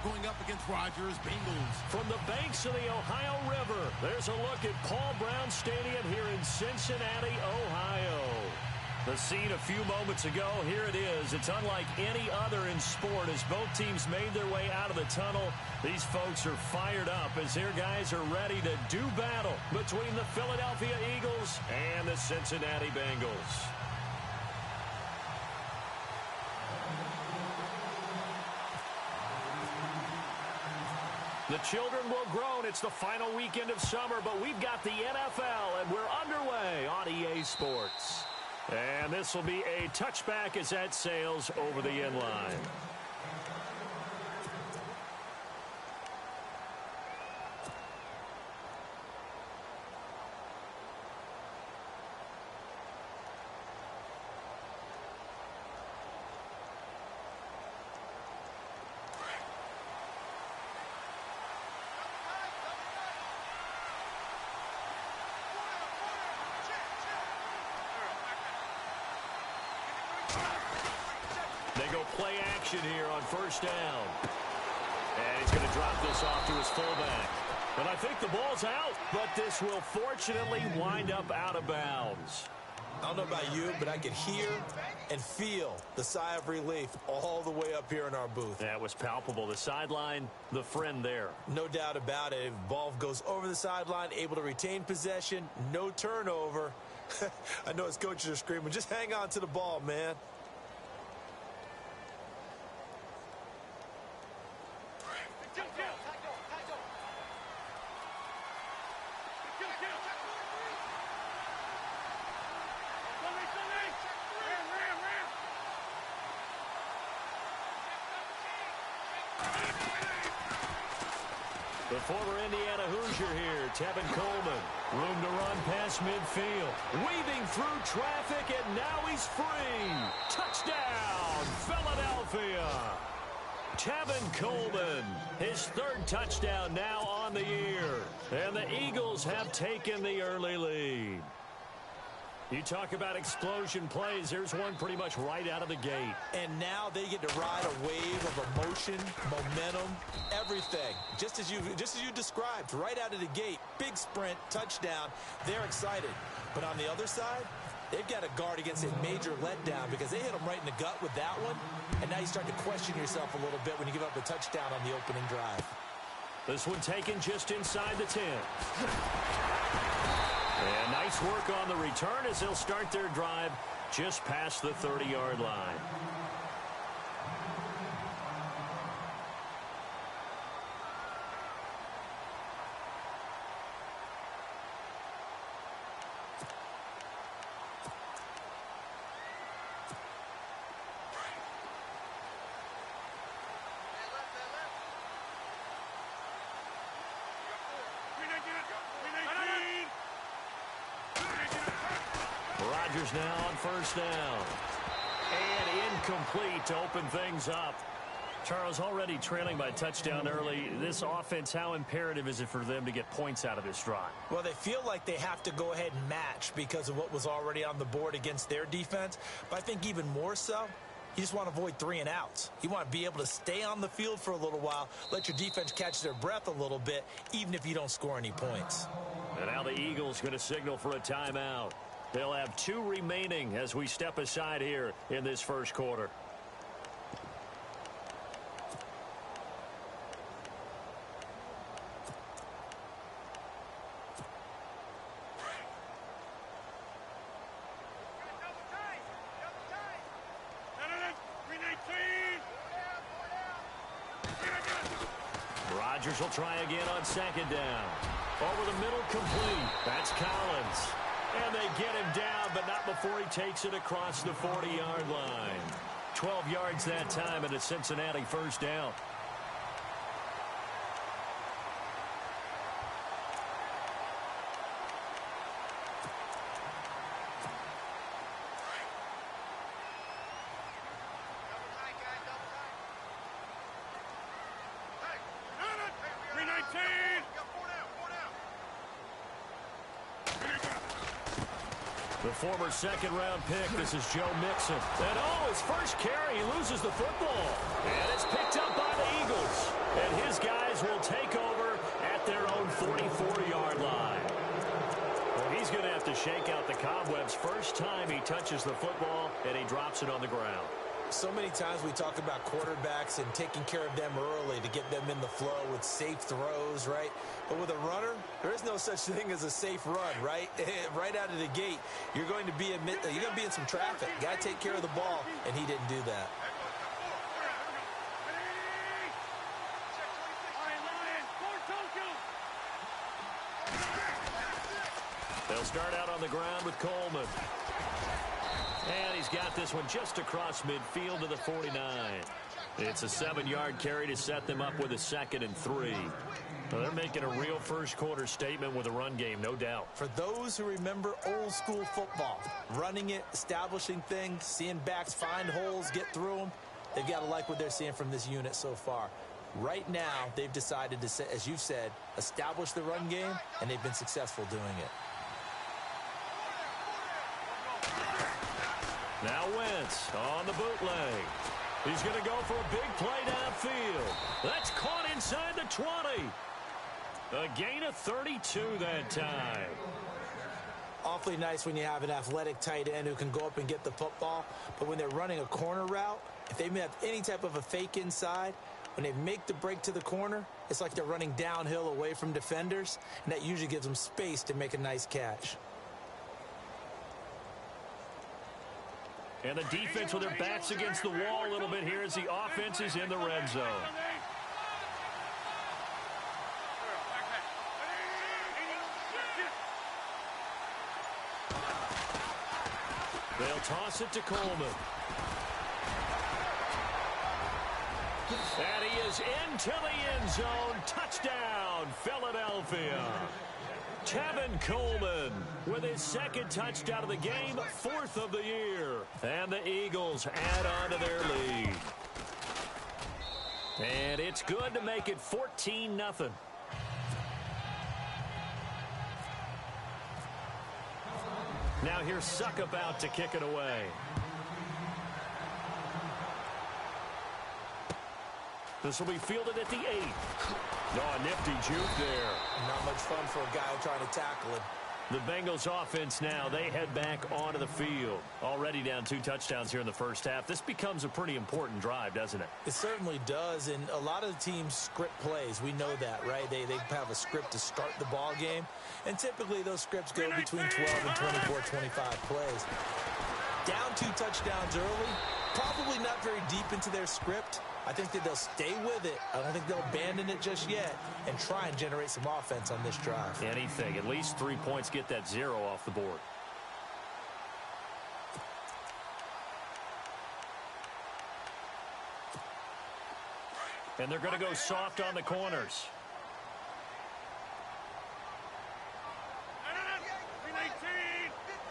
going up against Rogers' Bengals. From the banks of the Ohio River, there's a look at Paul Brown Stadium here in Cincinnati, Ohio. The scene a few moments ago, here it is. It's unlike any other in sport as both teams made their way out of the tunnel. These folks are fired up as their guys are ready to do battle between the Philadelphia Eagles and the Cincinnati Bengals. The children will groan. It's the final weekend of summer, but we've got the NFL, and we're underway on EA Sports. And this will be a touchback as that sails over the end line. They go play action here on first down. And he's going to drop this off to his fullback. And I think the ball's out, but this will fortunately wind up out of bounds. I don't know about you, but I could hear and feel the sigh of relief all the way up here in our booth. That was palpable. The sideline, the friend there. No doubt about it. Ball goes over the sideline, able to retain possession, no turnover. I know his coaches are screaming, just hang on to the ball, man. The former Indiana Hoosier here, Tevin Coleman. Room to run past midfield. Weaving through traffic, and now he's free. Touchdown, Philadelphia. Tevin Coleman, his third touchdown now on the year. And the Eagles have taken the early lead. You talk about explosion plays. There's one pretty much right out of the gate. And now they get to ride a wave of emotion, momentum, everything. Just as you described, right out of the gate. Big sprint, touchdown. They're excited. But on the other side, they've got to guard against a major letdown because they hit them right in the gut with that one. And now you start to question yourself a little bit when you give up a touchdown on the opening drive. This one taken just inside the 10. And nice work on the return as they'll start their drive just past the 30-yard line. Rodgers now on first down. And incomplete to open things up. Charles, already trailing by touchdown early. This offense, how imperative is it for them to get points out of this drive? Well, they feel like they have to go ahead and match because of what was already on the board against their defense. But I think even more so, you just want to avoid 3 and outs. You want to be able to stay on the field for a little while, let your defense catch their breath a little bit, even if you don't score any points. And now the Eagles going to signal for a timeout. They'll have 2 remaining as we step aside here in this first quarter. Rodgers will try again on second down. Over the middle, complete. That's Collins. And they get him down, but not before he takes it across the 40-yard line. 12 yards that time and a Cincinnati first down. The former second-round pick, this is Joe Mixon. And his first carry, he loses the football. And it's picked up by the Eagles. to shake out the cobwebs. First time he touches the football, and he drops it on the ground. So many times we talk about quarterbacks and taking care of them early to get them in the flow with safe throws, right? But with a runner, there is no such thing as a safe run, right? Right out of the gate, you're going to be in some traffic. Got to take care of the ball, and he didn't do that. They'll start out on the ground with Coleman. And he's got this one just across midfield to the 49. It's a 7-yard carry to set them up with a 2nd and 3. Well, they're making a real first-quarter statement with a run game, no doubt. For those who remember old-school football, running it, establishing things, seeing backs find holes, get through them, they've got to like what they're seeing from this unit so far. Right now, they've decided to, as you said, establish the run game, and they've been successful doing it. Now Wentz on the bootleg. He's going to go for a big play downfield. That's caught inside the 20. A gain of 32 that time. Awfully nice when you have an athletic tight end who can go up and get the football. But when they're running a corner route, if they have any type of a fake inside, when they make the break to the corner, it's like they're running downhill away from defenders, and that usually gives them space to make a nice catch. And the defense with their backs against the wall a little bit here as the offense is in the red zone. They'll toss it to Coleman. And he is into the end zone. Touchdown, Philadelphia. Tevin Coleman with his 2nd touchdown of the game, 4th of the year. And the Eagles add on to their lead. And it's good to make it 14-0. Now here's Suck about to kick it away. This will be fielded at the 8. Oh, nifty juke there. Not much fun for a guy trying to tackle it. The Bengals offense now, they head back onto the field. Already down 2 touchdowns here in the first half. This becomes a pretty important drive, doesn't it? It certainly does, and a lot of the teams script plays. We know that, right? They have a script to start the ball game, and typically those scripts go between 12 and 24, 25 plays. Down 2 touchdowns early, probably not very deep into their script. I think that they'll stay with it. I don't think they'll abandon it just yet and try and generate some offense on this drive. Anything. At least 3 points, get that 0 off the board. And they're going to go soft on the corners.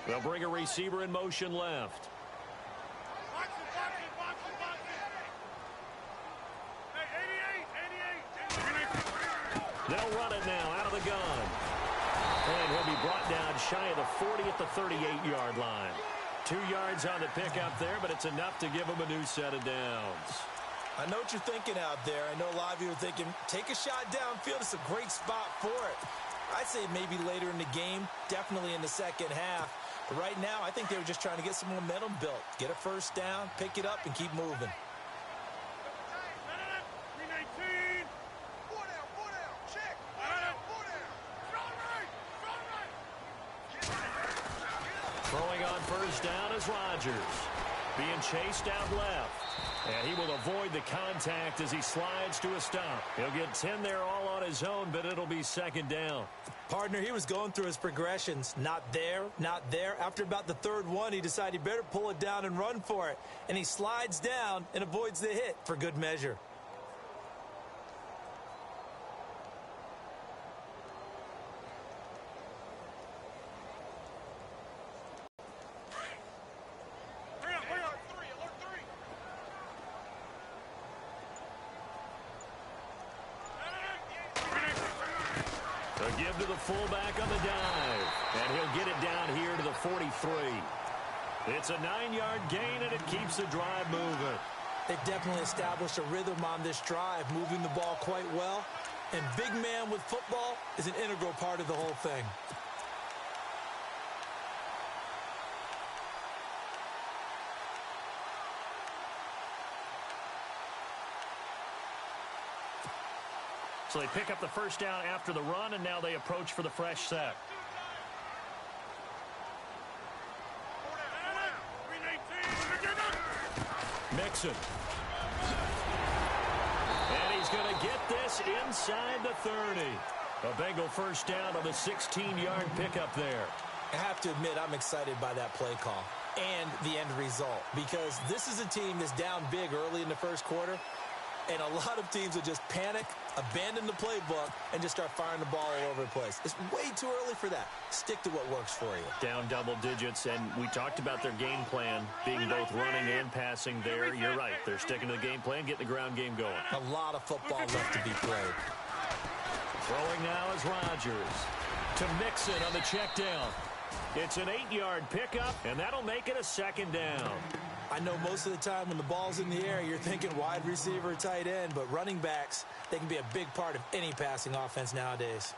They'll bring a receiver in motion left. They'll run it now out of the gun. And he'll be brought down shy of the 40 at the 38-yard line. 2 yards on the pickup there, but it's enough to give him a new set of downs. I know what you're thinking out there. I know a lot of you are thinking, take a shot downfield. It's a great spot for it. I'd say maybe later in the game, definitely in the second half. But right now, I think they were just trying to get some momentum built. Get a first down, pick it up, and keep moving. Throwing on first down is Rodgers. Being chased out left. And he will avoid the contact as he slides to a stop. He'll get 10 there all on his own, but it'll be second down. Partner, he was going through his progressions. Not there, not there. After about the 3rd one, he decided he better pull it down and run for it. And he slides down and avoids the hit for good measure. Give to the fullback on the dive. And he'll get it down here to the 43. It's a 9-yard gain, and it keeps the drive moving. They've definitely established a rhythm on this drive, moving the ball quite well. And big man with football is an integral part of the whole thing. So they pick up the first down after the run, and now they approach for the fresh set. Mixon. And he's going to get this inside the 30. A Bengal first down on the 16-yard pickup there. I have to admit, I'm excited by that play call and the end result, because this is a team that's down big early in the first quarter, and a lot of teams will just panic, abandon the playbook, and just start firing the ball all over the place. It's way too early for that. Stick to what works for you. Down double digits, and we talked about their game plan being both running and passing there. You're right. They're sticking to the game plan, getting the ground game going. A lot of football left to be played. Throwing now is Rodgers to Mixon on the check down. It's an 8-yard pickup, and that'll make it a second down. I know most of the time when the ball's in the air, you're thinking wide receiver, tight end, but running backs, they can be a big part of any passing offense nowadays.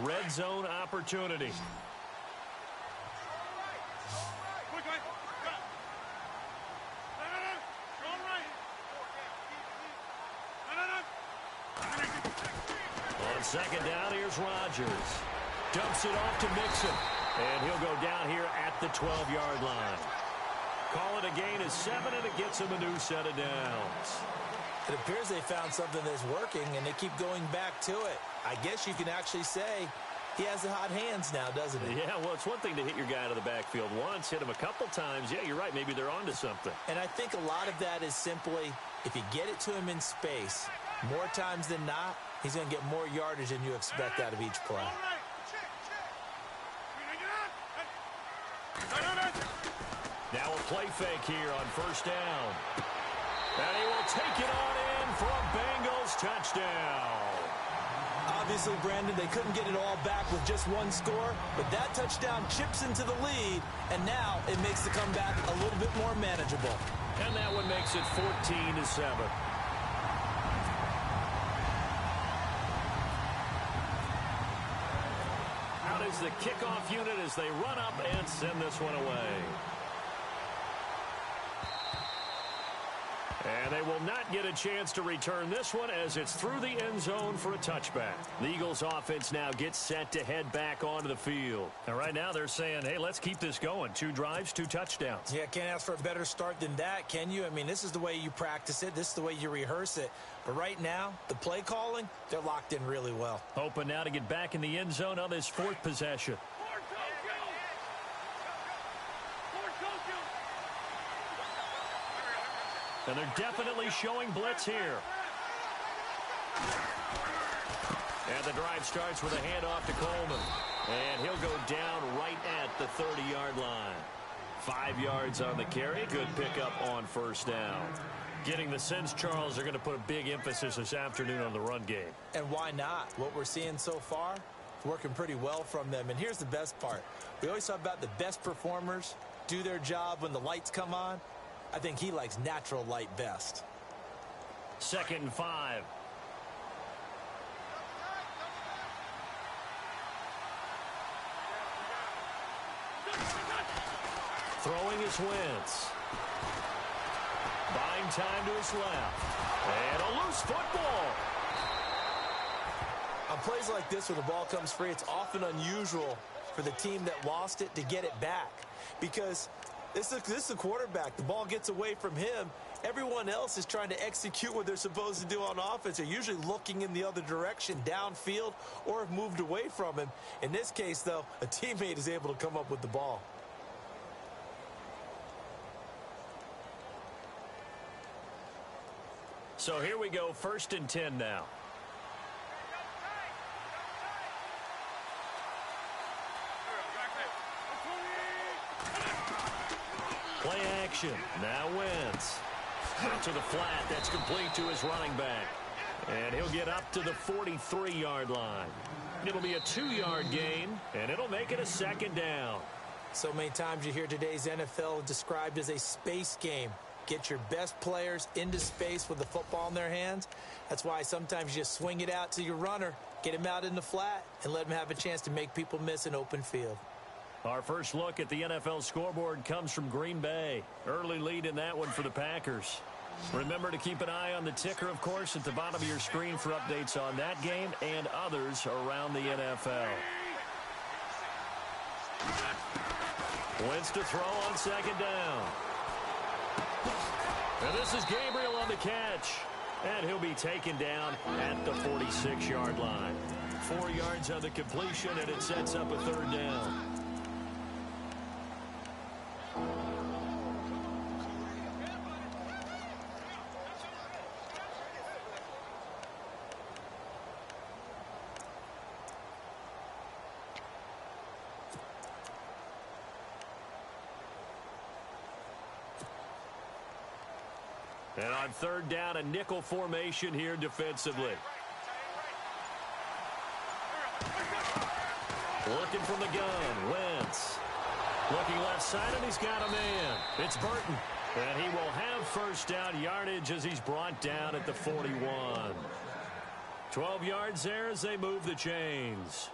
Red zone opportunity. On second down, here's Rodgers. Dumps it off to Mixon. And he'll go down here at the 12-yard line. Call it a gain of 7, and it gets him a new set of downs. It appears they found something that's working, and they keep going back to it. I guess you can actually say he has the hot hands now, doesn't he? Yeah, well, it's one thing to hit your guy out of the backfield once, hit him a couple times. Yeah, you're right. Maybe they're onto something. And I think a lot of that is simply, if you get it to him in space, more times than not, he's going to get more yardage than you expect out of each play. Now a play fake here on first down. And he will take it on in for a Bengals touchdown. Obviously, Brandon, they couldn't get it all back with just one score, but that touchdown chips into the lead, and now it makes the comeback a little bit more manageable. And that one makes it 14-7. Out is the kickoff unit as they run up and send this one away. And they will not get a chance to return this one as it's through the end zone for a touchback. The Eagles offense now gets set to head back onto the field. And right now they're saying, hey, let's keep this going. 2 drives, 2 touchdowns. Yeah, can't ask for a better start than that, can you? I mean, this is the way you practice it. This is the way you rehearse it. But right now, the play calling, they're locked in really well. Hoping now to get back in the end zone on this 4th possession. And they're definitely showing blitz here. And the drive starts with a handoff to Coleman. And he'll go down right at the 30-yard line. 5 yards on the carry. Good pickup on first down. Getting the sense, Charles, they're going to put a big emphasis this afternoon on the run game. And why not? What we're seeing so far, it's working pretty well from them. And here's the best part. We always talk about the best performers do their job when the lights come on. I think he likes natural light best. 2nd and 5. Throwing is Wentz. Buying time to his left. And a loose football. On plays like this where the ball comes free, it's often unusual for the team that lost it to get it back. Because this is a quarterback. The ball gets away from him. Everyone else is trying to execute what they're supposed to do on offense. They're usually looking in the other direction, downfield, or have moved away from him. In this case, though, a teammate is able to come up with the ball. So here we go, 1st and 10 now. Play action. Now Wentz. Out to the flat. That's complete to his running back. And he'll get up to the 43-yard line. It'll be a 2-yard gain, and it'll make it a 2nd down. So many times you hear today's NFL described as a space game. Get your best players into space with the football in their hands. That's why sometimes you just swing it out to your runner, get him out in the flat, and let him have a chance to make people miss an open field. Our first look at the NFL scoreboard comes from Green Bay. Early lead in that one for the Packers. Remember to keep an eye on the ticker, of course, at the bottom of your screen for updates on that game and others around the NFL. Wentz to throw on second down. And this is Gabriel on the catch. And he'll be taken down at the 46-yard line. 4 yards on the completion, and it sets up a third down. And on third down, a nickel formation here defensively. Looking from the gun, Wentz. Looking left side, and he's got a man. It's Burton. And he will have first down yardage as he's brought down at the 41. 12 yards there as they move the chains.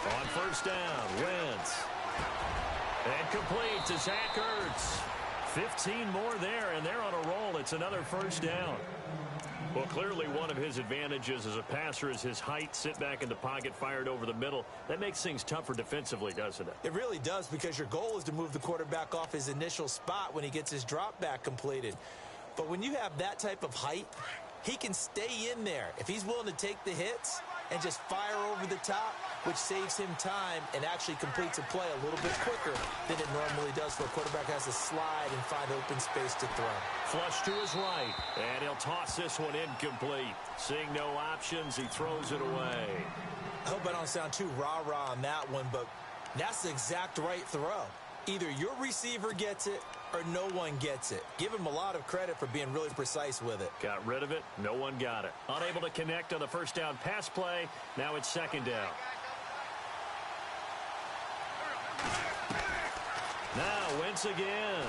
On first down, Wentz. And complete to Zach Ertz. 15 more there, and they're on a roll. It's another first down. Well, clearly one of his advantages as a passer is his height. Sit back in the pocket, fired over the middle. That makes things tougher defensively, doesn't it? It really does, because your goal is to move the quarterback off his initial spot when he gets his drop back completed. But when you have that type of height, he can stay in there. If he's willing to take the hits and just fire over the top, which saves him time and actually completes a play a little bit quicker than it normally does for a quarterback has to slide and find open space to throw. Flush to his right, and he'll toss this one incomplete. Seeing no options, he throws it away. I hope I don't sound too rah-rah on that one, but that's the exact right throw. Either your receiver gets it or no one gets it. Give him a lot of credit for being really precise with it. Got rid of it. No one got it. Unable to connect on the first down pass play. Now it's second down. Now Wentz again.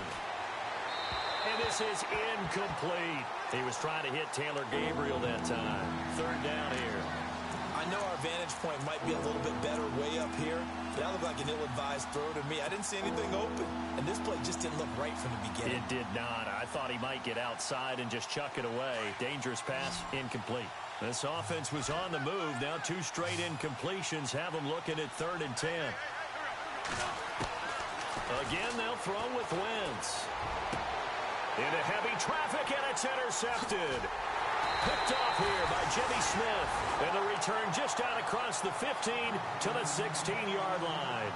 And this is incomplete. He was trying to hit Taylor Gabriel that time. Third down here. I know our vantage point might be a little bit better way up here. That looked like an ill-advised throw to me. I didn't see anything open. And this play just didn't look right from the beginning. It did not. I thought he might get outside and just chuck it away. Dangerous pass, incomplete. This offense was on the move. Now 2 straight incompletions have them looking at 3rd and 10. Again, they'll throw with Wentz. Into heavy traffic, and it's intercepted. Picked off here by Jimmy Smith. And the return just out across the 15 to the 16-yard line.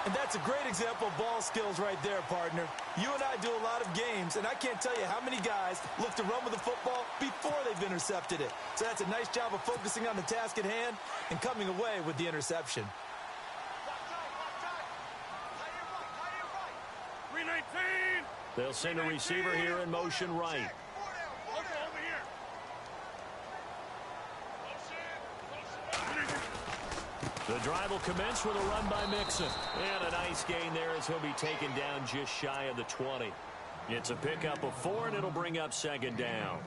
And that's a great example of ball skills right there, partner. You and I do a lot of games, and I can't tell you how many guys look to run with the football before they've intercepted it. So that's a nice job of focusing on the task at hand and coming away with the interception. 319. They'll send a receiver here in motion right. The drive will commence with a run by Mixon. And a nice gain there as he'll be taken down just shy of the 20. It's a pickup of 4, and it'll bring up second down.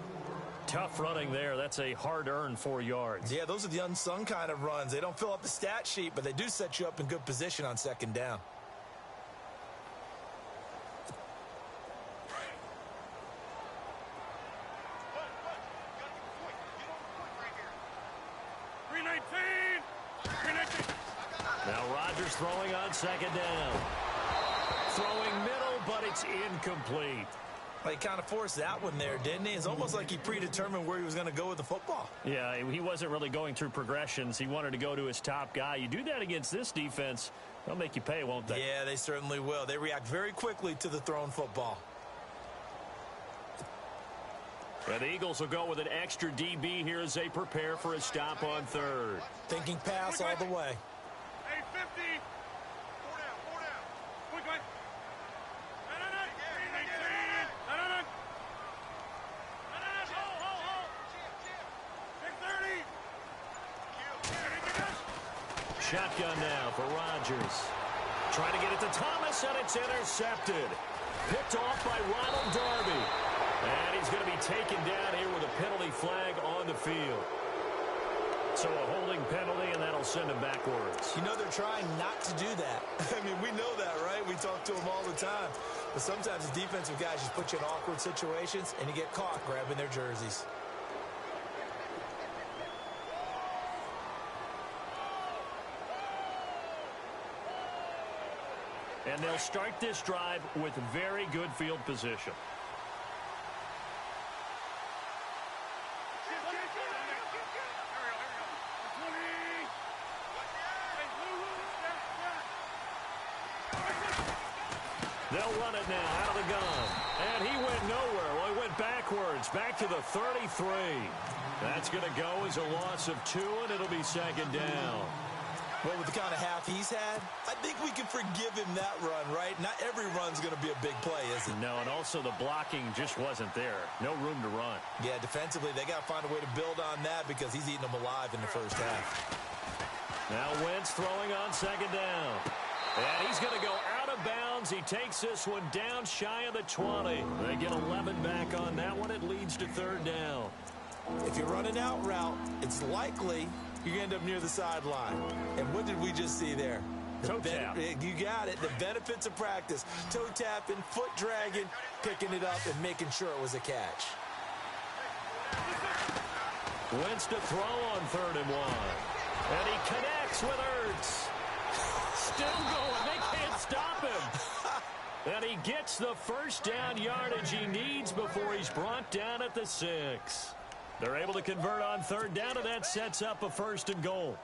Tough running there. That's a hard-earned 4 yards. Yeah, those are the unsung kind of runs. They don't fill up the stat sheet, but they do set you up in good position on second down. Now Rodgers throwing on second down. Throwing middle, but it's incomplete. Well, he kind of forced that one there, didn't he? It's almost like he predetermined where he was going to go with the football. Yeah, he wasn't really going through progressions. He wanted to go to his top guy. You do that against this defense, they'll make you pay, won't they? Yeah, they certainly will. They react very quickly to the thrown football. And the Eagles will go with an extra DB here as they prepare for a stop on 3rd. Thinking pass all the way. Hey, 50. 4 down, 4 down. Quick, quick. No. 630. Shotgun now for Rodgers. Trying to get it to Thomas, pass, and it's intercepted. Picked off by Ronald Darby. And he's going to be taken down here with a penalty flag on the field. So a holding penalty, and that'll send him backwards. You know, they're trying not to do that. I mean, we know that, right? We talk to them all the time. But sometimes the defensive guys just put you in awkward situations, and you get caught grabbing their jerseys. And they'll start this drive with very good field position. They'll run it now out of the gun. And he went nowhere. Well, he went backwards, back to the 33. That's going to go as a loss of 2, and it'll be second down. Well, with the kind of half he's had, I think we can forgive him that run, right? Not every run's going to be a big play, is it? No, and also the blocking just wasn't there. No room to run. Yeah, defensively, they got to find a way to build on that because he's eating them alive in the first half. Now Wentz throwing on second down. And he's going to go out of bounds. He takes this one down shy of the 20. They get 11 back on that one. It leads to third down. If you run an out route, it's likely you end up near the sideline. And what did we just see there? Toe tap. You got it. The benefits of practice. Toe tapping, foot dragging, picking it up, and making sure it was a catch. Wentz to throw on 3rd and 1. And he connects with Ertz. Still going. They can't stop him. And he gets the first down yardage he needs before he's brought down at the 6. They're able to convert on 3rd down, and that sets up a 1st and goal.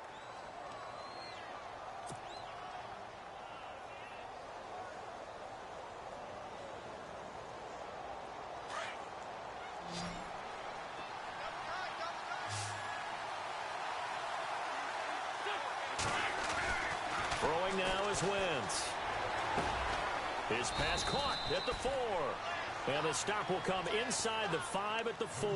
Throwing now is Wentz. His pass caught at the 4. And the stop will come inside the 5 at the 4.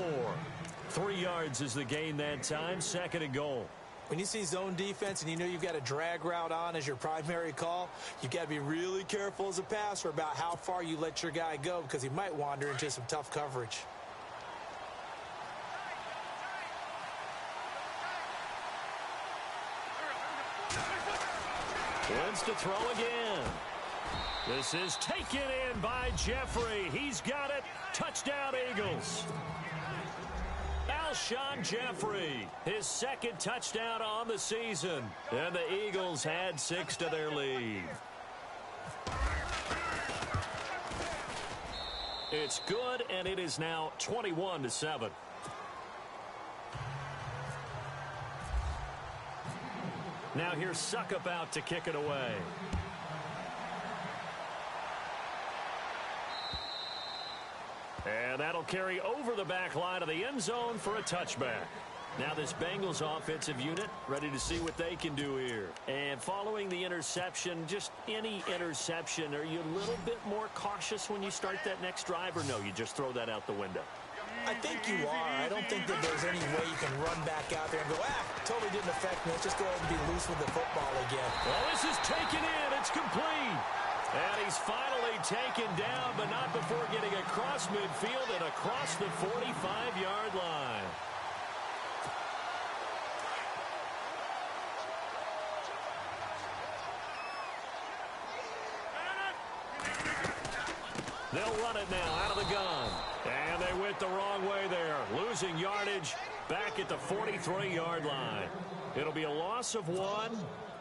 3 yards is the gain that time. 2nd and goal. When you see zone defense and you know you've got a drag route on as your primary call, you've got to be really careful as a passer about how far you let your guy go because he might wander into some tough coverage. Wentz to throw again. This is taken in by Jeffrey. He's got it. Touchdown, Eagles. Alshon Jeffrey, his 2nd touchdown on the season. And the Eagles had 6 to their lead. It's good, and it is now 21-7. Now here's Suckup out to kick it away. And that'll carry over the back line of the end zone for a touchback. Now this Bengals offensive unit ready to see what they can do here. And following the interception, just any interception, are you a little bit more cautious when you start that next drive, or no, you just throw that out the window? I think you are. I don't think that there's any way you can run back out there and go, totally didn't affect me. Let's just go ahead and be loose with the football again. Well, this is taken in. It's complete. And he's finally taken down, but not before getting across midfield and across the 45-yard line. They'll run it now out of the gun. And they went the wrong way there, losing yardage back at the 43-yard line. It'll be a loss of 1,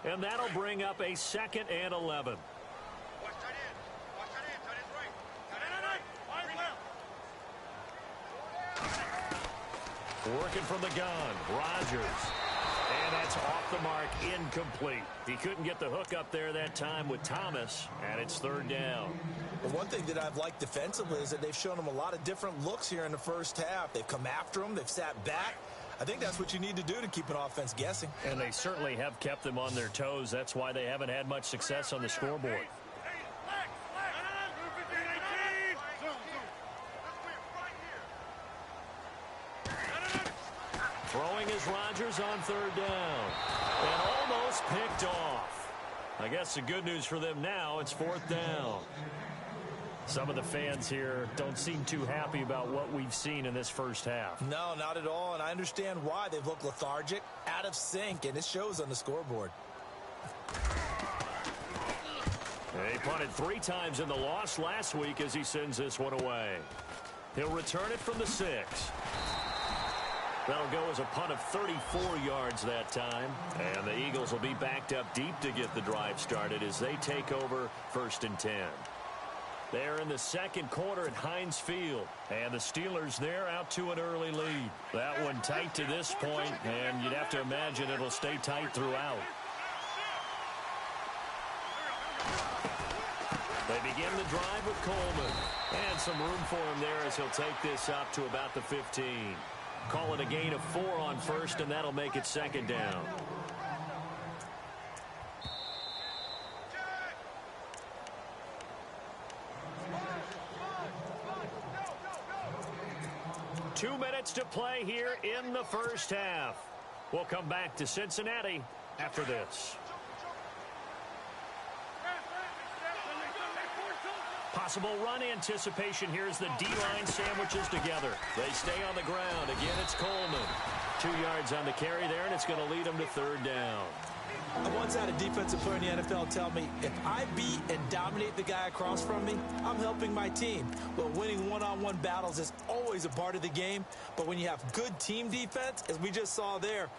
and that'll bring up a 2nd and 11. Working from the gun, Rodgers. And that's off the mark, incomplete. He couldn't get the hook up there that time with Thomas, and it's 3rd down. The one thing that I've liked defensively is that they've shown him a lot of different looks here in the first half. They've come after him. They've sat back. I think that's what you need to do to keep an offense guessing. And they certainly have kept them on their toes. That's why they haven't had much success on the scoreboard. Throwing is Rodgers on 3rd down. And almost picked off. I guess the good news for them now, it's 4th down. Some of the fans here don't seem too happy about what we've seen in this first half. No, not at all, and I understand why. They've looked lethargic, out of sync, and it shows on the scoreboard. He punted 3 times in the loss last week as he sends this one away. He'll return it from the 6. That'll go as a punt of 34 yards that time. And the Eagles will be backed up deep to get the drive started as they take over 1st and 10. They're in the second quarter at Heinz Field. And the Steelers there out to an early lead. That one tight to this point, and you'd have to imagine it'll stay tight throughout. They begin the drive with Coleman. And some room for him there as he'll take this up to about the 15. Call it a gain of 4 on 1st, and that'll make it 2nd down. Two minutes to play here in the first half. We'll come back to Cincinnati after this. Possible run anticipation here as the D-line sandwiches together. They stay on the ground. Again, it's Coleman. 2 yards on the carry there, and it's going to lead them to 3rd down. I once had a defensive player in the NFL tell me, if I beat and dominate the guy across from me, I'm helping my team. Well, winning one-on-one battles is always a part of the game, but when you have good team defense, as we just saw there,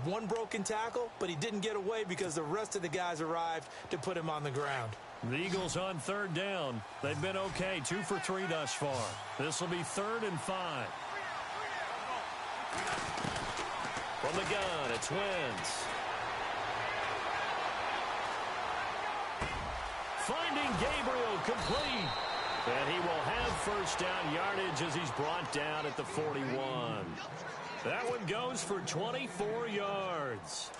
one broken tackle, but he didn't get away because the rest of the guys arrived to put him on the ground. The Eagles on 3rd down. They've been okay, 2 for 3 thus far. This will be 3rd and 5. From the gun, it's Wentz. Finding Gabriel complete. And he will have 1st down yardage as he's brought down at the 41. That one goes for 24 yards.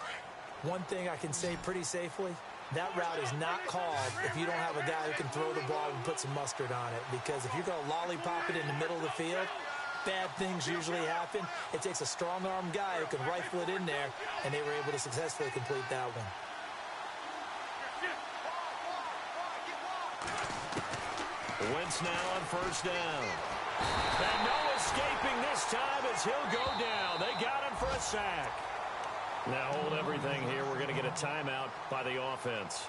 One thing I can say pretty safely, that route is not called if you don't have a guy who can throw the ball and put some mustard on it. Because if you're going to lollipop it in the middle of the field, bad things usually happen. It takes a strong-arm guy who can rifle it in there, and they were able to successfully complete that one. Wentz now on 1st down. And no escaping this time as he'll go down. They got him for a sack. Now hold everything here. We're going to get a timeout by the offense.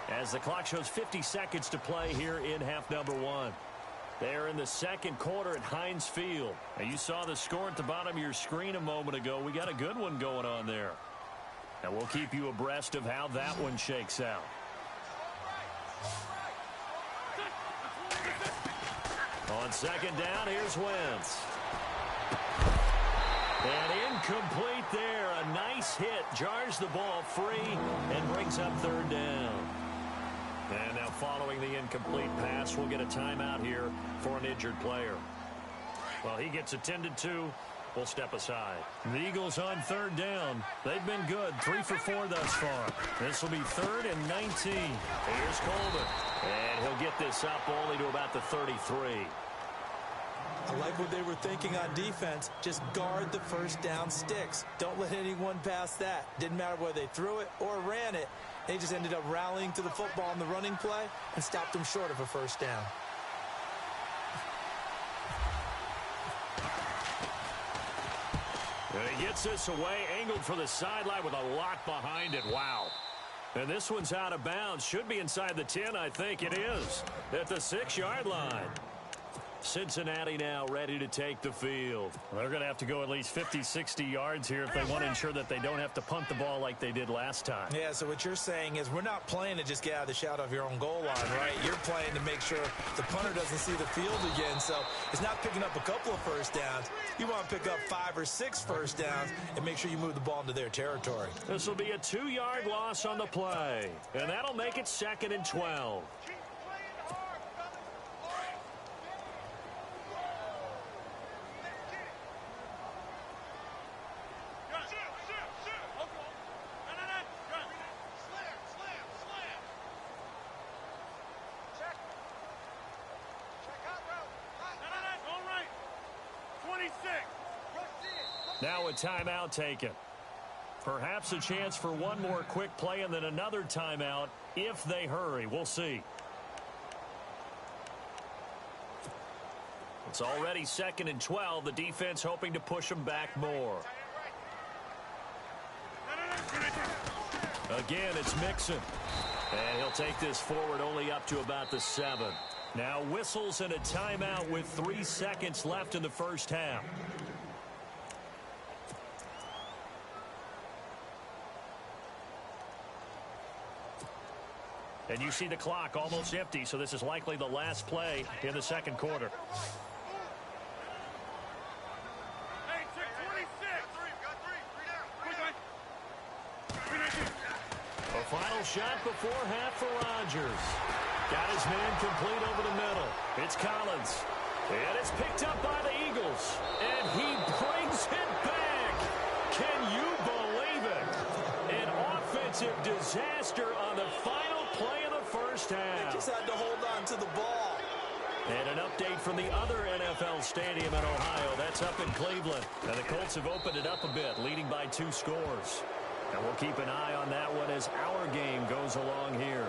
As the clock shows 50 seconds to play here in half number 1. They're in the second quarter at Heinz Field. Now you saw the score at the bottom of your screen a moment ago. We got a good one going on there. And we'll keep you abreast of how that one shakes out. On 2nd down, here's Wentz. And incomplete there. A nice hit. Jars the ball free and brings up 3rd down. And now following the incomplete pass, we'll get a timeout here for an injured player. Well, he gets attended to. We'll step aside. The Eagles on 3rd down. They've been good. 3 for 4 thus far. This will be 3rd and 19. Here's Coleman. And he'll get this up only to about the 33. I like what they were thinking on defense. Just guard the 1st down sticks. Don't let anyone pass that. Didn't matter whether they threw it or ran it. They just ended up rallying to the football in the running play and stopped them short of a 1st down. And he gets this away, angled for the sideline with a lot behind it. Wow. And this one's out of bounds. Should be inside the 10, I think it is. At the 6-yard line. Cincinnati now ready to take the field. They're going to have to go at least 50, 60 yards here if they want to ensure that they don't have to punt the ball like they did last time. Yeah, so what you're saying is we're not playing to just get out of the shadow of your own goal line, right? You're playing to make sure the punter doesn't see the field again. So it's not picking up a couple of 1st downs. You want to pick up 5 or 6 1st downs and make sure you move the ball into their territory. This will be a 2-yard loss on the play. And that'll make it 2nd and 12. Now a timeout taken. Perhaps a chance for one more quick play and then another timeout if they hurry. We'll see. It's already 2nd and 12. The defense hoping to push them back more. Again, it's Mixon. And he'll take this forward only up to about the 7. Now whistles and a timeout with 3 seconds left in the first half. And you see the clock almost empty, so this is likely the last play in the second quarter. A final shot before half for Rodgers. Got his man complete over the middle. It's Collins. And it's picked up by the Eagles. And he brings it back. Can you believe it? An offensive disaster on the final play of the first half. They just had to hold on to the ball. And an update from the other NFL stadium in Ohio. That's up in Cleveland. And the Colts have opened it up a bit, leading by 2 scores. And we'll keep an eye on that one as our game goes along here.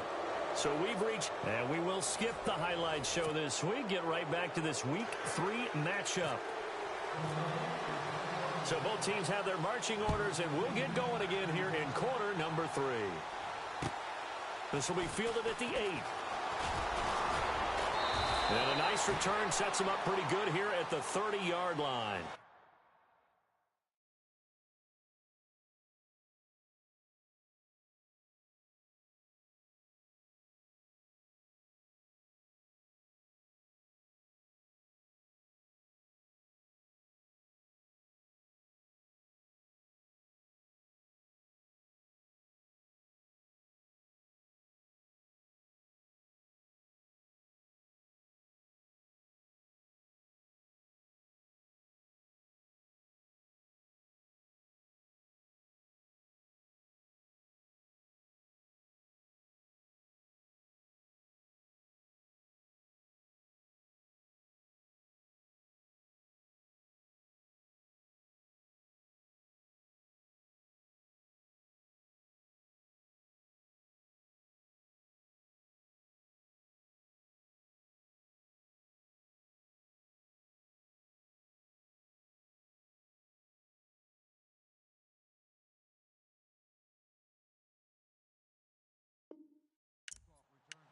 So we've reached, and we will skip the highlight show this week. Get right back to this Week 3 matchup. So both teams have their marching orders, and we'll get going again here in quarter number 3. This will be fielded at the 8. And a nice return sets him up pretty good here at the 30-yard line.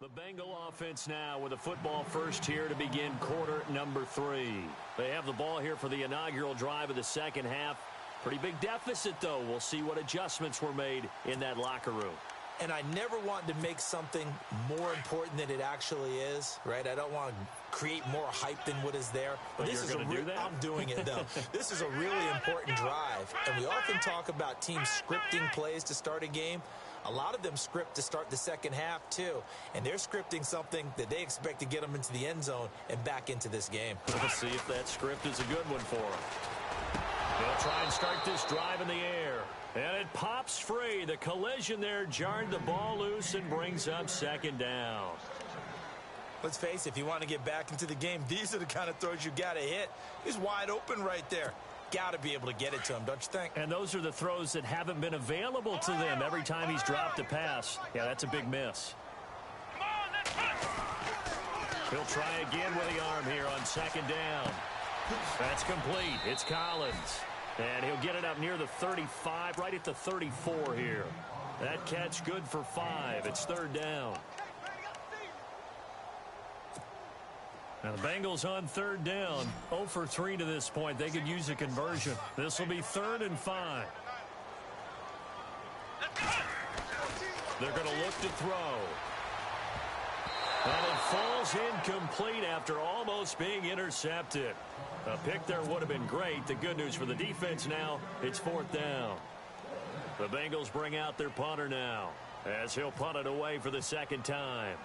The Bengal offense now with a football first here to begin quarter number 3. They have the ball here for the inaugural drive of the second half. Pretty big deficit, though. We'll see what adjustments were made in that locker room. And I never want to make something more important than it actually is, right? I don't want to create more hype than what is there. But this is do that? I'm doing it, though. This is a really important drive. And we often talk about teams scripting plays to start a game. A lot of them script to start the second half, too. And they're scripting something that they expect to get them into the end zone and back into this game. We'll see if that script is a good one for them. They'll try and start this drive in the air. And it pops free. The collision there jarred the ball loose and brings up second down. Let's face it, if you want to get back into the game, these are the kind of throws you got to hit. He's wide open right there. Got to be able to get it to him, don't you think? And those are the throws that haven't been available to them every time he's dropped a pass. Yeah, that's a big miss. He'll try again with the arm here on second down. That's complete. It's Collins. And he'll get it up near the 35, right at the 34 here. That catch good for 5. It's third down. Now the Bengals on third down, 0 for 3 to this point. They could use a conversion. This will be 3rd and 5. They're going to look to throw. And it falls incomplete after almost being intercepted. A pick there would have been great. The good news for the defense now, it's 4th down. The Bengals bring out their punter now as he'll punt it away for the second time.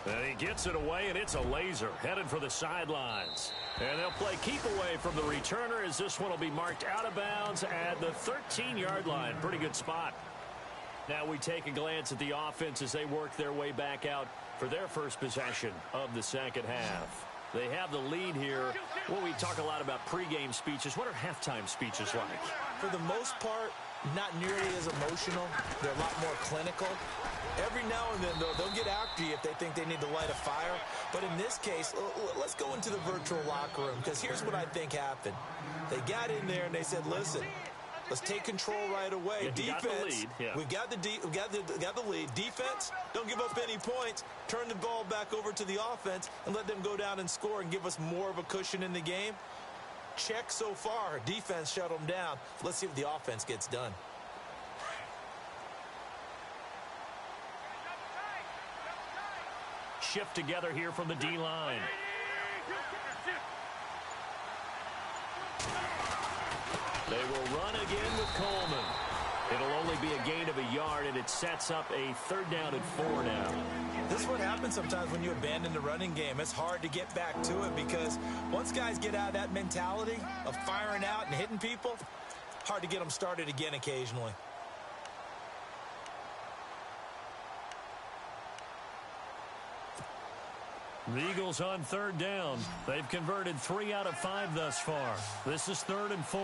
And he gets it away, and it's a laser headed for the sidelines. And they'll play keep away from the returner as this one will be marked out of bounds at the 13-yard line. Pretty good spot. Now we take a glance at the offense as they work their way back out for their first possession of the second half. They have the lead here. What we talk a lot about pregame speeches. What are halftime speeches like? For the most part, not nearly as emotional. They're a lot more clinical. Every now and then, though, they'll get after you if they think they need to light a fire. But in this case, let's go into the virtual locker room, because here's what I think happened. They got in there and they said, listen, let's take control right away. Yeah, Defense, we've got the lead. Defense, don't give up any points. Turn the ball back over to the offense and let them go down and score and give us more of a cushion in the game. Check so far. Defense shut them down. Let's see if the offense gets done. Shift together here from the D-line. They will run again with Coleman. It'll only be a gain of a yard, and it sets up a 3rd down and 4 now. This is what happens sometimes when you abandon the running game. It's hard to get back to it because once guys get out of that mentality of firing out and hitting people, hard to get them started again occasionally. The Eagles on 3rd down. They've converted 3 out of 5 thus far. This is 3rd and 4.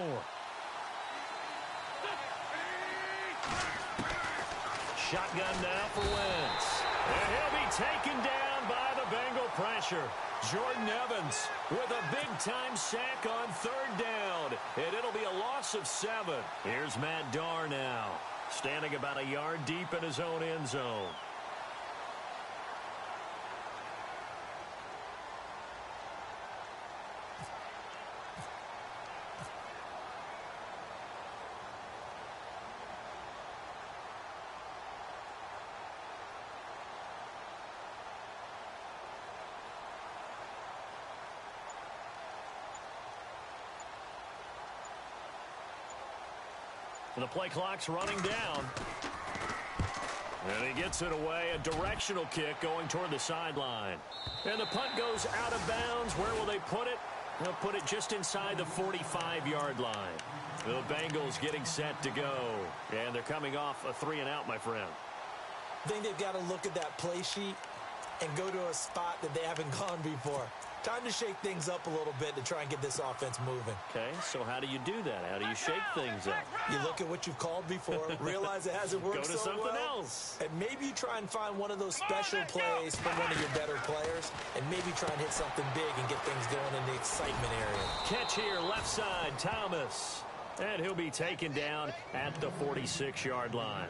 Shotgun now for Wentz. And he'll be taken down by the Bengal pressure. Jordan Evans with a big-time sack on 3rd down. And it'll be a loss of 7. Here's Matt Darr now, standing about a yard deep in his own end zone. The play clock's running down. And he gets it away. A directional kick going toward the sideline. And the punt goes out of bounds. Where will they put it? They'll put it just inside the 45-yard line. The Bengals getting set to go. And they're coming off a 3-and-out, my friend. I think they've got to look at that play sheet and go to a spot that they haven't gone before. Time to shake things up a little bit to try and get this offense moving. Okay, so how do you do that? How do you shake things up? You look at what you've called before, realize it hasn't worked so well. Go to something else. And maybe you try and find one of those special plays from one of your better players, and maybe try and hit something big and get things going in the excitement area. Catch here, left side, Thomas. And he'll be taken down at the 46-yard line.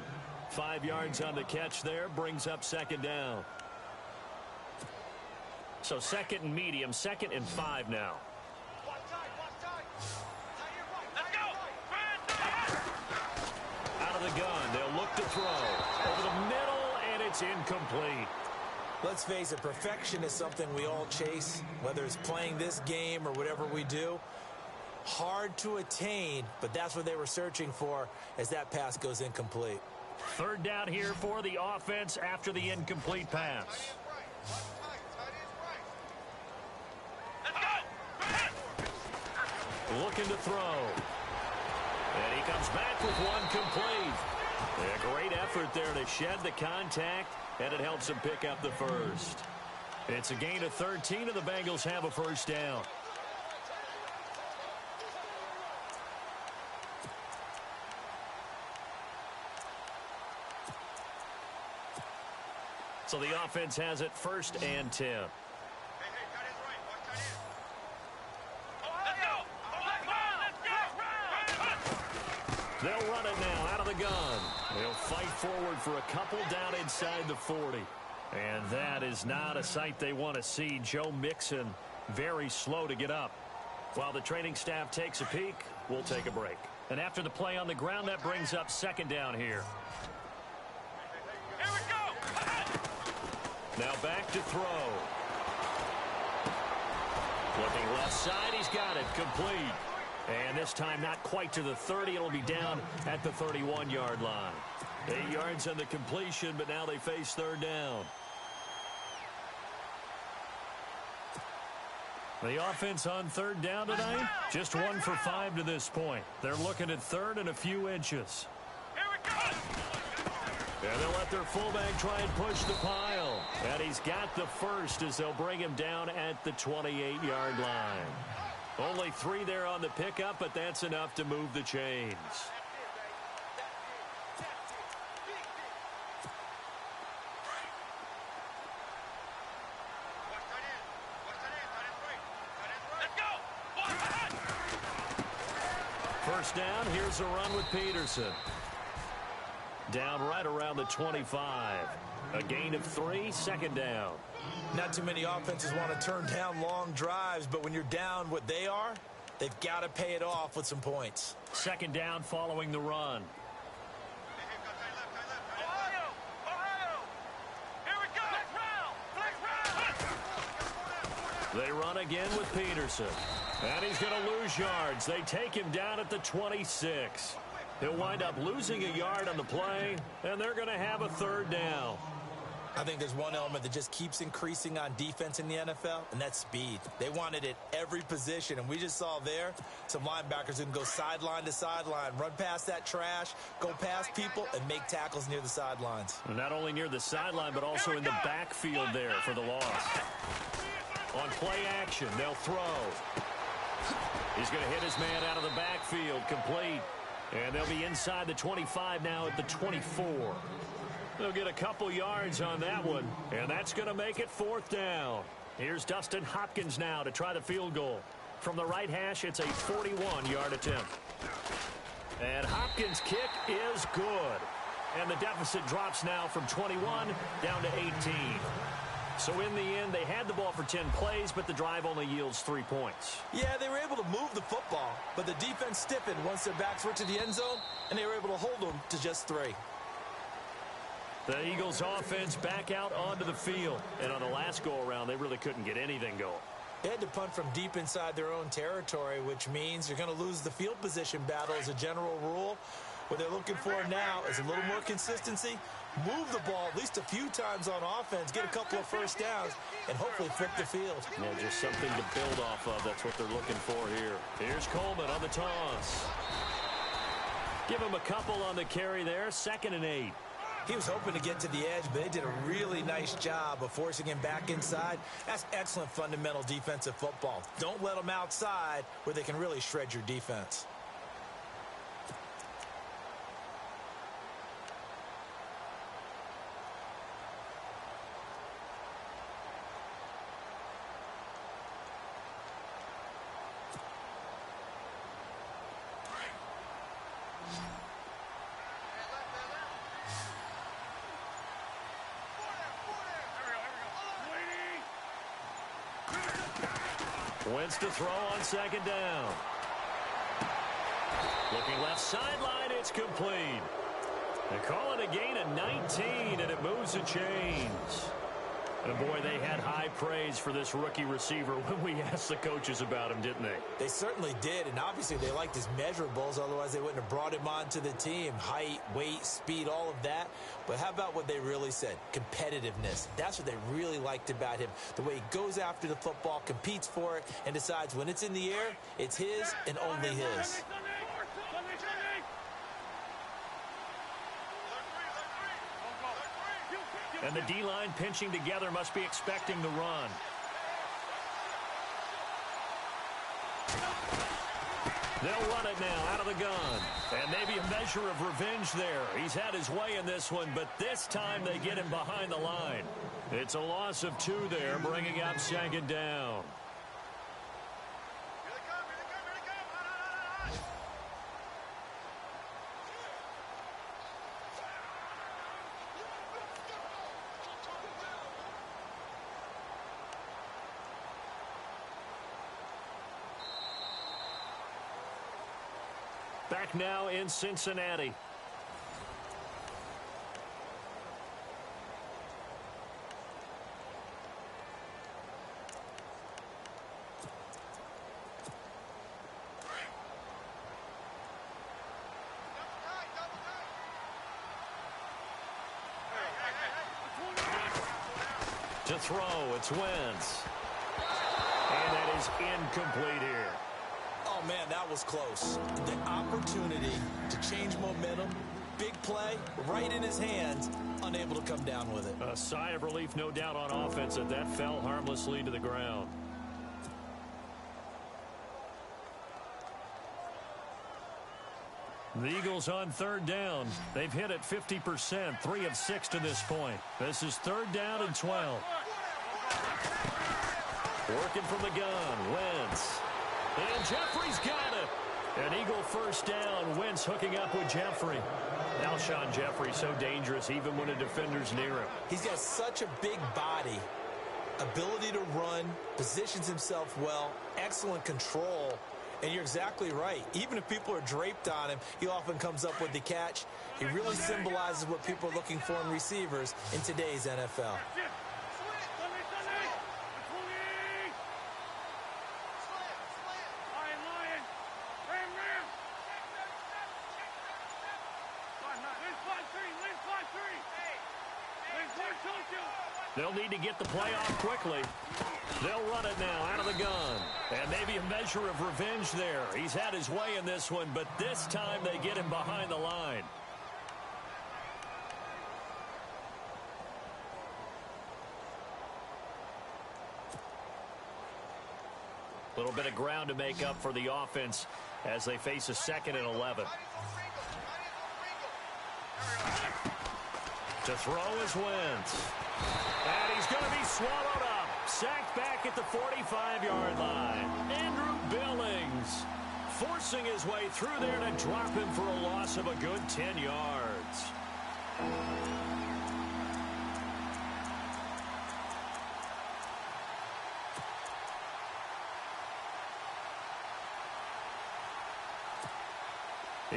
5 yards on the catch there, brings up 2nd down. So 2nd and medium, 2nd and 5 now. Out of the gun, they'll look to throw. Over the middle, and it's incomplete. Let's face it, perfection is something we all chase, whether it's playing this game or whatever we do. Hard to attain, but that's what they were searching for as that pass goes incomplete. 3rd down here for the offense after the incomplete pass. Looking to throw. And he comes back with one complete. A great effort there to shed the contact, and it helps him pick up the first. It's a gain of 13, and the Bengals have a 1st down. So the offense has it 1st and 10. They'll run it now out of the gun. They'll fight forward for a couple down inside the 40. And that is not a sight they want to see. Joe Mixon very slow to get up. While the training staff takes a peek, we'll take a break. And after the play on the ground, that brings up 2nd down here. Here we go. Now back to throw. Looking left side, he's got it, complete. And this time not quite to the 30. It'll be down at the 31-yard line. 8 yards on the completion, but now they face 3rd down. The offense on 3rd down tonight, just 1 for 5 to this point. They're looking at 3rd and a few inches. Here we go. And they'll let their fullback try and push the pile. And he's got the first as they'll bring him down at the 28-yard line. Only 3 there on the pickup, but that's enough to move the chains. First down, here's a run with Peterson. Down right around the 25. A gain of 3, second down. Not too many offenses want to turn down long drives, but when you're down what they are, they've got to pay it off with some points. Second down following the run. They run again with Peterson. And he's going to lose yards. They take him down at the 26. He'll wind up losing a yard on the play, and they're going to have a third down. I think there's one element that just keeps increasing on defense in the NFL, and that's speed. They want it at every position, and we just saw there some linebackers who can go sideline to sideline, run past that trash, go past people, and make tackles near the sidelines. And not only near the sideline, but also in the backfield there for the loss. On play action, they'll throw. He's going to hit his man out of the backfield, complete. And they'll be inside the 25 now at the 24. They'll get a couple yards on that one, and that's going to make it fourth down. Here's Dustin Hopkins now to try the field goal. From the right hash, it's a 41-yard attempt. And Hopkins' kick is good. And the deficit drops now from 21 down to 18. So in the end, they had the ball for 10 plays, but the drive only yields 3 points. Yeah, they were able to move the football, but the defense stiffened once their backs were to the end zone, and they were able to hold them to just 3. The Eagles offense back out onto the field. And on the last go-around, they really couldn't get anything going. They had to punt from deep inside their own territory, which means you're going to lose the field position battle as a general rule. What they're looking for now is a little more consistency, move the ball at least a few times on offense, get a couple of first downs, and hopefully flip the field. Yeah, just something to build off of. That's what they're looking for here. Here's Coleman on the toss. Give him a couple on the carry there, 2nd and 8. He was hoping to get to the edge, but they did a really nice job of forcing him back inside. That's excellent fundamental defensive football. Don't let them outside where they can really shred your defense. Wentz to throw on 2nd down. Looking left sideline, it's complete. They call it a gain of 19, and it moves the chains. And boy, they had high praise for this rookie receiver when we asked the coaches about him, didn't they? They certainly did, and obviously they liked his measurables, otherwise they wouldn't have brought him onto the team. Height, weight, speed, all of that. But how about what they really said? Competitiveness. That's what they really liked about him. The way he goes after the football, competes for it, and decides when it's in the air, it's his and only his. And the D-line pinching together must be expecting the run. They'll run it now out of the gun. And maybe a measure of revenge there. He's had his way in this one, but this time they get him behind the line. It's a loss of 2 there, bringing up 2nd down. Back now in Cincinnati. To throw, it's Wentz. And that is incomplete here. Oh, man, that was close. The opportunity to change momentum, big play, right in his hands, unable to come down with it. A sigh of relief, no doubt, on offense that fell harmlessly to the ground. The Eagles on third down. They've hit it 50%, 3 of 6 to this point. This is third down and 12. Working from the gun, Wentz. And Jeffrey's got it. An Eagle first down. Wentz hooking up with Jeffrey. Alshon Jeffrey so dangerous even when a defender's near him. He's got such a big body, ability to run, positions himself well, excellent control. And you're exactly right. Even if people are draped on him, he often comes up with the catch. He really symbolizes what people are looking for in receivers in today's NFL. They'll need to get the play off quickly. They'll run it now out of the gun. And maybe a measure of revenge there. He's had his way in this one, but this time they get him behind the line. A little bit of ground to make up for the offense as they face a 2nd and 11. To throw is Wentz. And he's going to be swallowed up. Sacked back at the 45-yard line. Andrew Billings forcing his way through there to drop him for a loss of a good 10 yards.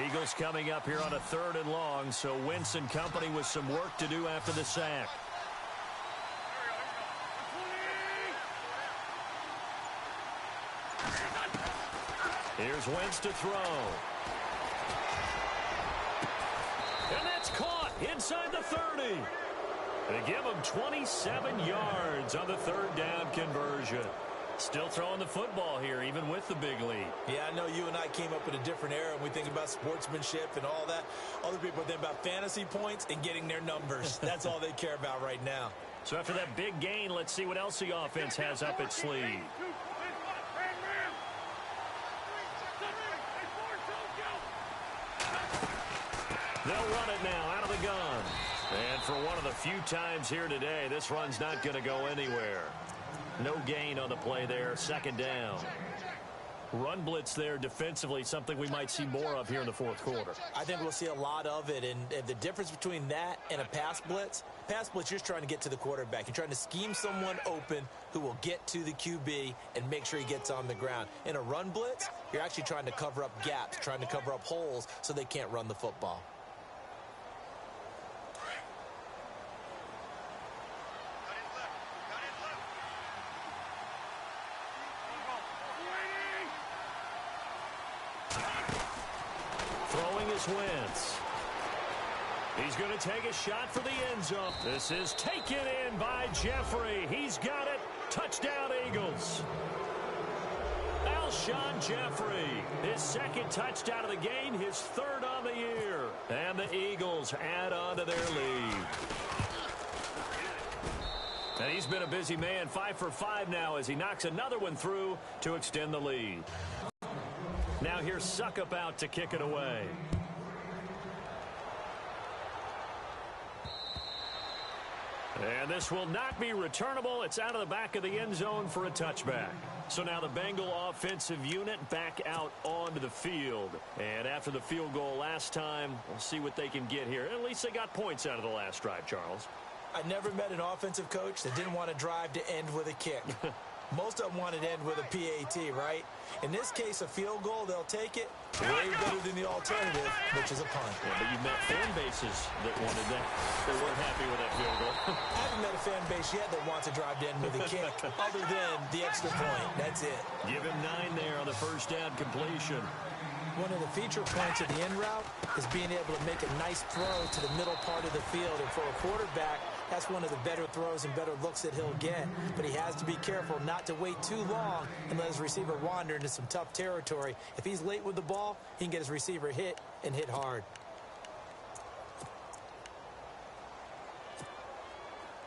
Eagles coming up here on a 3rd and long, so Wentz and company with some work to do after the sack. Here's Wentz to throw. And that's caught inside the 30. They give him 27 yards on the 3rd down conversion. Still throwing the football here, even with the big lead. Yeah, I know you and I came up in a different era, and we think about sportsmanship and all that. Other people think about fantasy points and getting their numbers. That's all they care about right now. So after that big gain, let's see what else the offense has up its sleeve. They'll run it now out of the gun. And for one of the few times here today, this run's not going to go anywhere. No gain on the play there, 2nd down. Run blitz there defensively, something we might see more of here in the 4th quarter. I think we'll see a lot of it, and the difference between that and a pass blitz, you're just trying to get to the quarterback. You're trying to scheme someone open who will get to the QB and make sure he gets on the ground. In a run blitz, you're actually trying to cover up gaps, trying to cover up holes so they can't run the football. Wentz. He's going to take a shot for the end zone. This is taken in by Jeffrey. He's got it. Touchdown, Eagles. Alshon Jeffrey, his 2nd touchdown of the game, his 3rd on the year. And the Eagles add on to their lead. And he's been a busy man, 5 for 5 now as he knocks another one through to extend the lead. Now here's Suckup out to kick it away. And this will not be returnable. It's out of the back of the end zone for a touchback. So now the Bengal offensive unit back out onto the field. And after the field goal last time, we'll see what they can get here. At least they got points out of the last drive, Charles. I never met an offensive coach that didn't want to drive to end with a kick. Most of them wanted to end with a PAT, right? In this case, a field goal, they'll take it. Way better than the alternative, which is a punt. Yeah, but you've met fan bases that wanted that. They weren't happy with that field goal. I haven't met a fan base yet that wants to drive to end with a kick, other than the extra point. That's it. Give him 9 there on the first down completion. One of the feature points of the in route is being able to make a nice throw to the middle part of the field. And for a quarterback, that's one of the better throws and better looks that he'll get. But he has to be careful not to wait too long and let his receiver wander into some tough territory. If he's late with the ball, he can get his receiver hit and hit hard.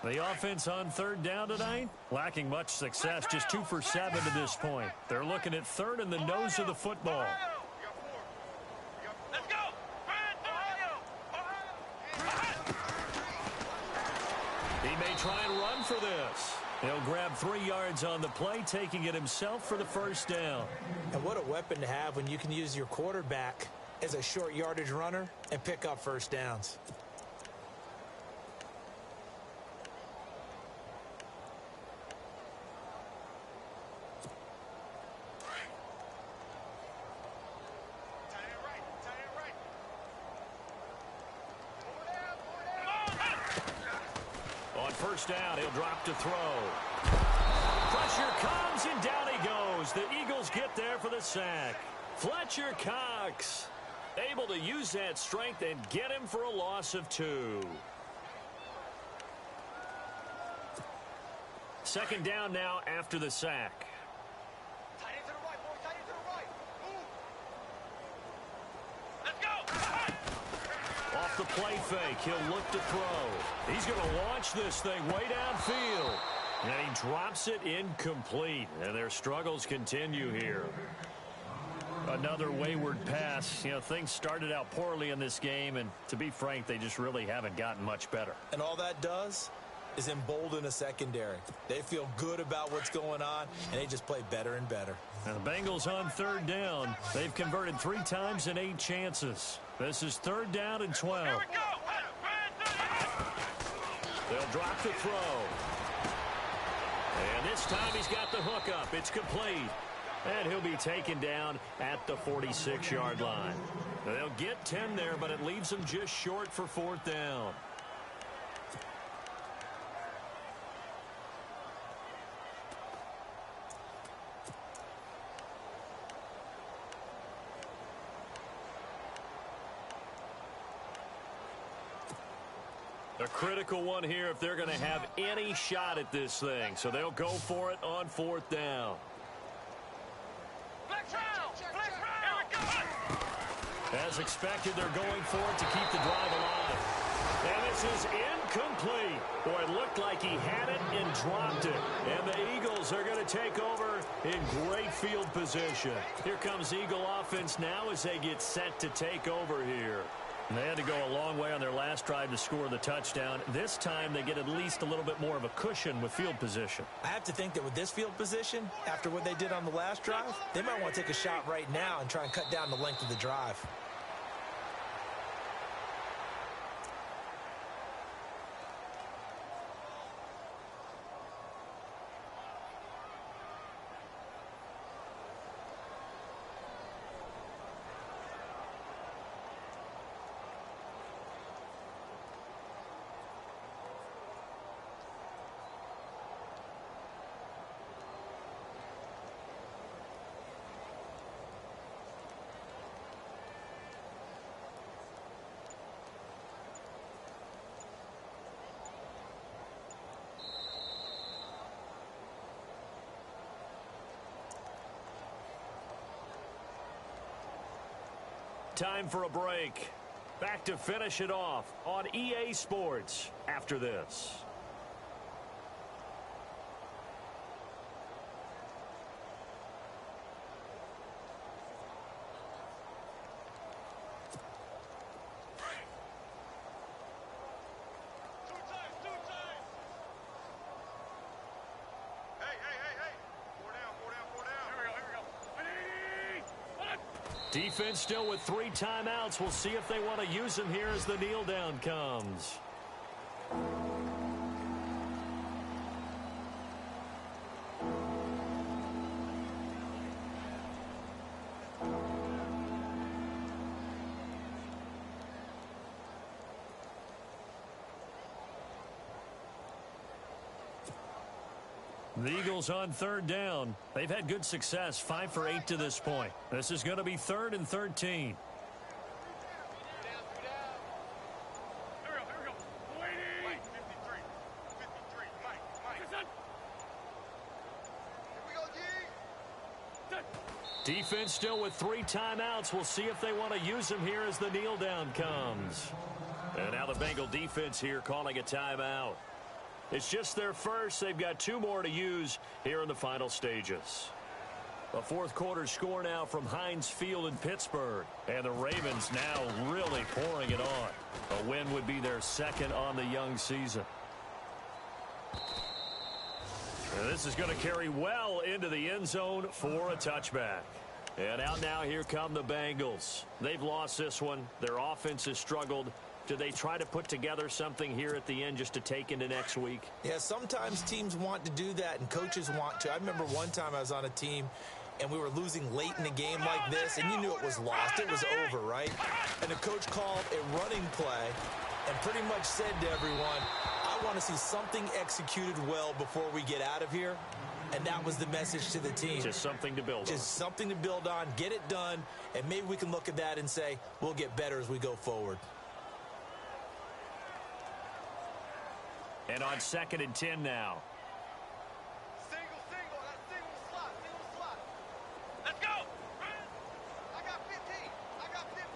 The offense on 3rd down tonight, lacking much success, just 2 for 7 to this point. They're looking at 3rd and the nose of the football. Let's go! He may try and run for this. He'll grab 3 yards on the play, taking it himself for the first down. And what a weapon to have when you can use your quarterback as a short yardage runner and pick up first downs. On first down, he'll drop to throw. Pressure comes, and down he goes. The Eagles get there for the sack. Fletcher Cox able to use that strength and get him for a loss of 2. Second down now after the sack. Off the play fake, he'll look to throw. He's going to launch this thing way downfield. And he drops it incomplete. And their struggles continue here. Another wayward pass. You know, things started out poorly in this game, and to be frank, they just really haven't gotten much better. And all that does is embolden a secondary. They feel good about what's going on, and they just play better and better. And the Bengals on third down. They've converted 3 times in 8 chances. This is third down and 12. Here we go. They'll drop the throw. And this time he's got the hook up. It's complete. And he'll be taken down at the 46-yard line. They'll get 10 there, but it leaves them just short for fourth down. A critical one here if they're going to have any shot at this thing. So they'll go for it on fourth down. As expected, they're going for it to keep the drive alive. And this is incomplete. Boy, it looked like he had it and dropped it. And the Eagles are going to take over in great field position. Here comes Eagle offense now as they get set to take over here. And they had to go a long way on their last drive to score the touchdown. This time they get at least a little bit more of a cushion with field position. I have to think that with this field position, after what they did on the last drive, they might want to take a shot right now and try and cut down the length of the drive. Time for a break. Back to finish it off on EA Sports after this. Defense still with 3 timeouts. We'll see if they want to use them here as the kneel down comes. The Eagles on third down. They've had good success, 5 for 8 to this point. This is going to be 3rd and 13. Defense still with 3 timeouts. We'll see if they want to use them here as the kneel down comes. And now the Bengal defense here calling a timeout. It's just their first. They've got 2 more to use here in the final stages. A fourth quarter score now from Heinz Field in Pittsburgh. And the Ravens now really pouring it on. A win would be their 2nd on the young season. And this is going to carry well into the end zone for a touchback. And out now, here come the Bengals. They've lost this one. Their offense has struggled. Do they try to put together something here at the end just to take into next week? Yeah, sometimes teams want to do that, and coaches want to. I remember one time I was on a team, and we were losing late in a game like this, and you knew it was lost. It was over, right? And the coach called a running play and pretty much said to everyone, I want to see something executed well before we get out of here. And that was the message to the team. Just something to build on. Just something to build on, get it done, and maybe we can look at that and say, we'll get better as we go forward. And on 2nd and 10 now. Single slot. Let's go. I got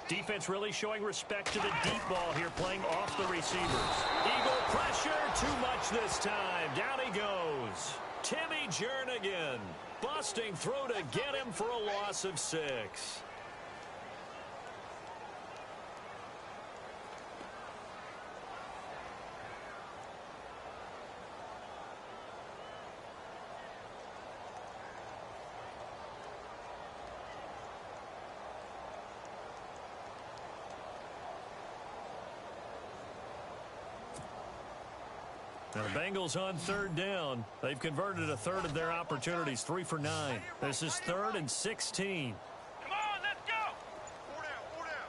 15. Defense really showing respect to the deep ball here, playing off the receivers. Eagle pressure, too much this time. Down he goes. Timmy Jernigan busting through to get him for a loss of 6. Now the Bengals on 3rd down. They've converted a third of their opportunities, 3 for 9. This is 3rd and 16. Come on, let's go. 4 down.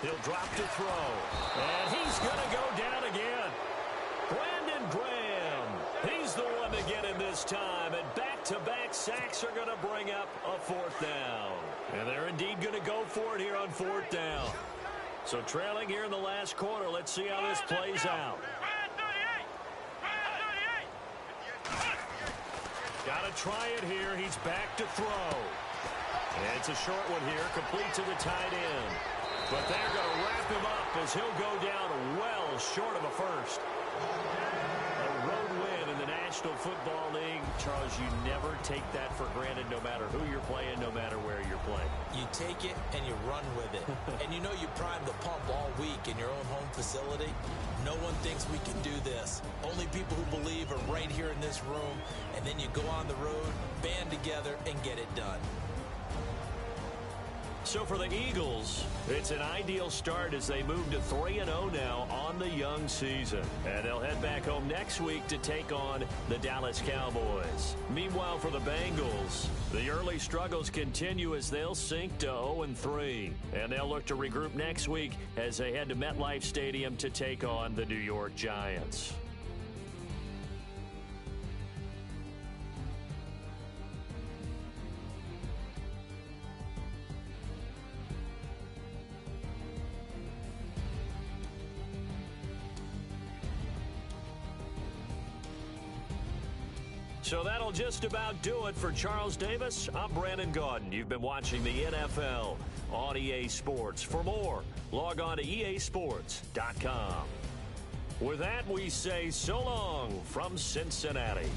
He'll drop to throw. And he's going to go down again. Brandon Graham. He's the one to get him this time. And back-to-back sacks are going to bring up a 4th down. And they're indeed going to go for it here on 4th down. So trailing here in the last quarter. Let's see how this plays out. Got to try it here. He's back to throw. And it's a short one here, complete to the tight end. But they're going to wrap him up as he'll go down well short of a first. A road win in the National Football League. Charles, you never take that for granted no matter who you're playing, no matter where you're playing. You take it and you run with it. And you know you prime the pump all week in your own home facility. No one thinks we can do this. Only people who believe are right here in this room. And then you go on the road, band together, and get it done. So for the Eagles, it's an ideal start as they move to 3-0 now on the young season. And they'll head back home next week to take on the Dallas Cowboys. Meanwhile, for the Bengals, the early struggles continue as they'll sink to 0-3. And they'll look to regroup next week as they head to MetLife Stadium to take on the New York Giants. So that'll just about do it for Charles Davis. I'm Brandon Gaudin. You've been watching the NFL on EA Sports. For more, log on to easports.com. With that, we say so long from Cincinnati.